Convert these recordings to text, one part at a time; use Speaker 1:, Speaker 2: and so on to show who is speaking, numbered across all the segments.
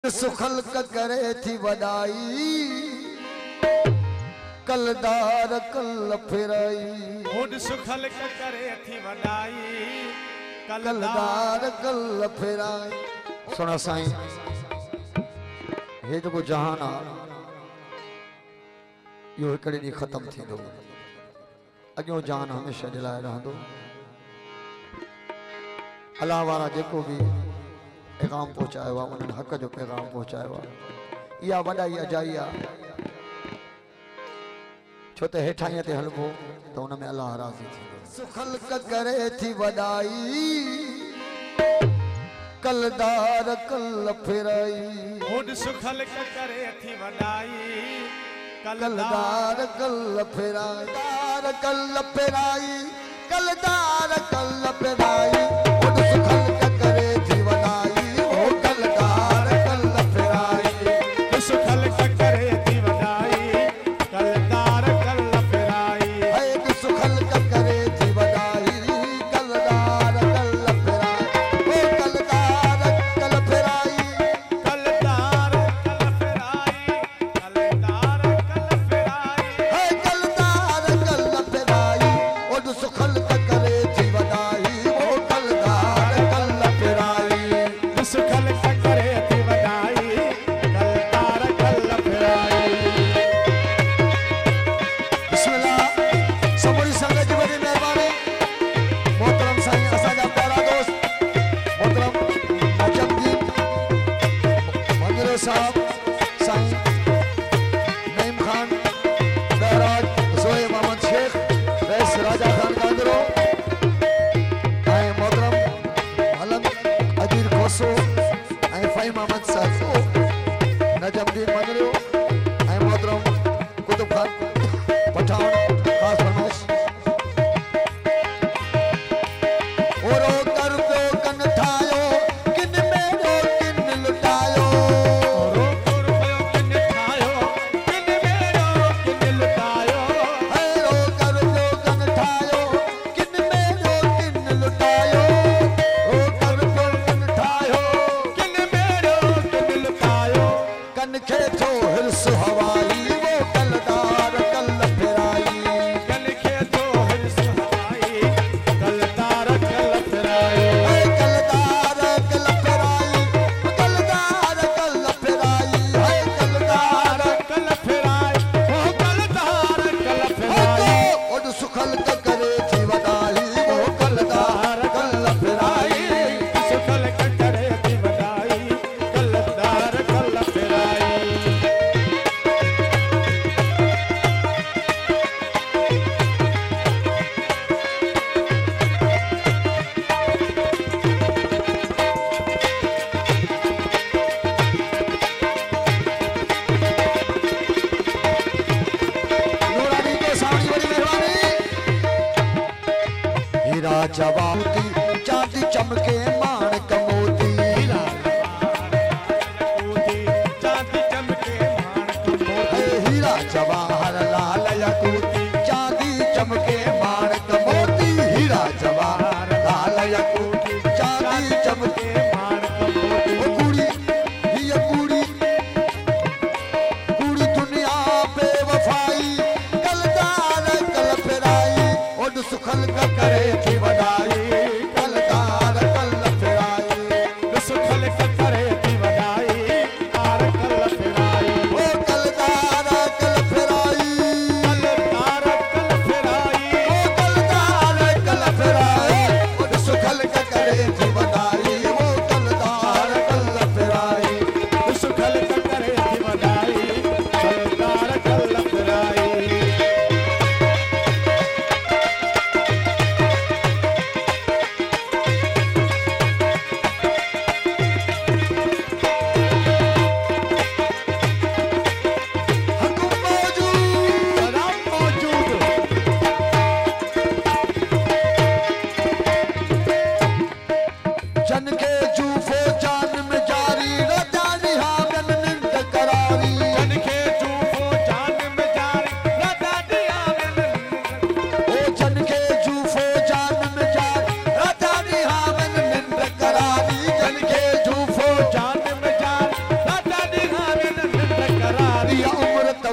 Speaker 1: सुखल करे थी वडाई कलदार कल फिराई
Speaker 2: होड सुखल करे थी वडाई
Speaker 1: कलदार कल फिराई। सुना साईं हे जो जहान आ यो हिकड़े ॾींहुं ख़त्म थींदो अॻियों जहान हमेशा जे लाइ रहंदो। अल्लाह वारा जेको भी पैगाम पहुचायो आहे उन्हनि हक़ जो पैगाम पहुचायो आहे। इहा वॾाई अजाई आहे छो त हेठाईअ ते हलबो त हुन में अल्लाह राज़ी थींदो। सुखल करे थी वॾाई कलदार कल फिराई
Speaker 2: होड सुखल करे थी वडाई
Speaker 1: कलदार कल फिराई कल फिराई कलदार कल फिराई होड सुखल करे थी वॾाई ओ कलदार कल फिराई
Speaker 2: सुखल करे थी वडाई कलदार कल फिराई
Speaker 1: है सुखल करे थी वॾाई कलदार कल फिराई ओ कलदार कल फिराई
Speaker 2: कलदार कल फिराई कलदार कल फिराई
Speaker 1: है कलदार कल फिराई ओ सुखल करे थी वॾाई ओ कलदार कल फिराई
Speaker 2: सुखल करे थी वडाई कलदार कल फिराई।
Speaker 1: बिस्मिल्लाह समूरी संगत जी वॾी महिरबानी। मोहतरम साईं असांजा प्यारा दोस्त मोहतरम नजमुद्दीन मंजूर साहब साईं नईम खान बहराज जोए मोहम्मद शेख रईस राजा खान गांधरो ऐं मोहतरम हलन अजीर खोसो ऐं फ़हीम मोहम्मद साहब नजमुद्दीन मंजूर ऐं मोहतरम कुतुब खान पठान खास फरमाइश ओरो कर पे कन ठायो किन मेरो किन लुटायो
Speaker 2: रो रुपयो किन ठायो किन मेरो किन लुटायो
Speaker 1: है रो कर पे कन ठायो किन मेरो किन लुटायो ओ कर पे कन ठायो
Speaker 2: किन मेरो किन लुटायो
Speaker 1: कन खे थो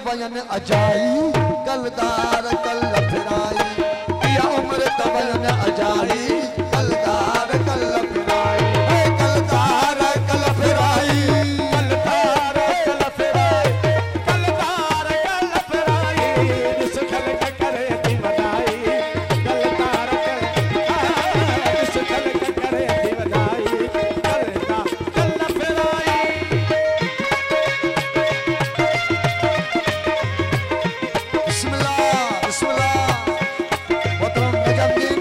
Speaker 1: तबयन अजाई कलदार कल फिराई या उम्र तबयन अजाई कलदार कल फिराई कलदार कल फिराई
Speaker 2: कलदार कल फिराई कलदार कल फिराई जिस खल के करे थी बनाई कलदार जिस खल के करे थी बनाई कलदार कल फिराई
Speaker 1: बिस्मिल्लाह बिस्मिल्लाह मोहतरम निजामुद्दीन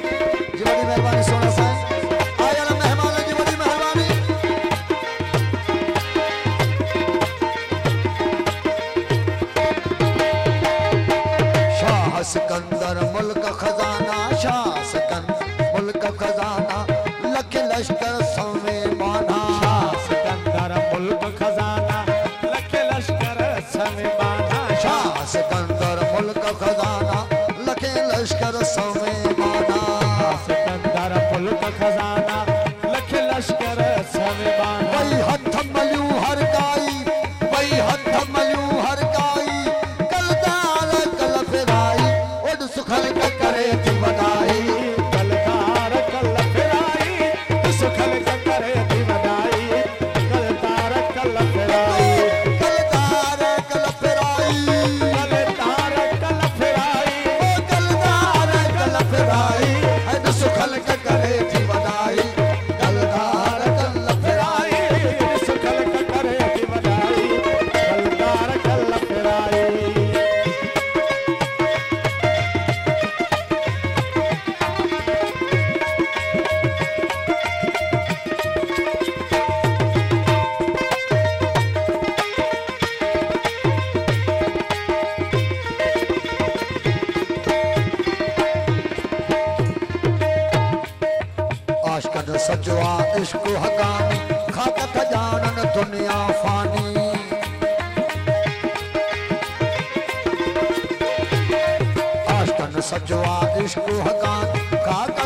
Speaker 1: जी बड़ी मेहरबानी सोना साहब आया ना मेहमान जी बड़ी मेहरबानी शाह सिकंदर मुल्क खजाना शाह सिकंदर मुल्क खजाना लख लश्कर सवे माना
Speaker 2: सिकंदर मुल्क खजाना लख लश्कर समे बाना
Speaker 1: शाह सिकंदर मुल्क खजाना लख लश्कर सवे माना
Speaker 2: सिकंदर मुल्क खजाना लख लश्कर समे बाना
Speaker 1: वही हथ मलियूं हर गाई वही हथ मलियूं हर गाई कलदार कल फिराई उड सुखल के करे थी वदाई
Speaker 2: कलदार कल फिराई सुखल के करे थी वदाई कलदार कल फिराई
Speaker 1: कलदार कल फिराई
Speaker 2: कलदार कल फिराई
Speaker 1: कलदार कल फिराई उड सुखल के करे थी वदाई कलदार कल फिराई
Speaker 2: सुखल के करे थी वदाई कलदार कल फिराई
Speaker 1: आशकन सजवा इश्क हकानी खाक खजानन दुनिया फानी आशकन सजवा इश्क हकानी खाक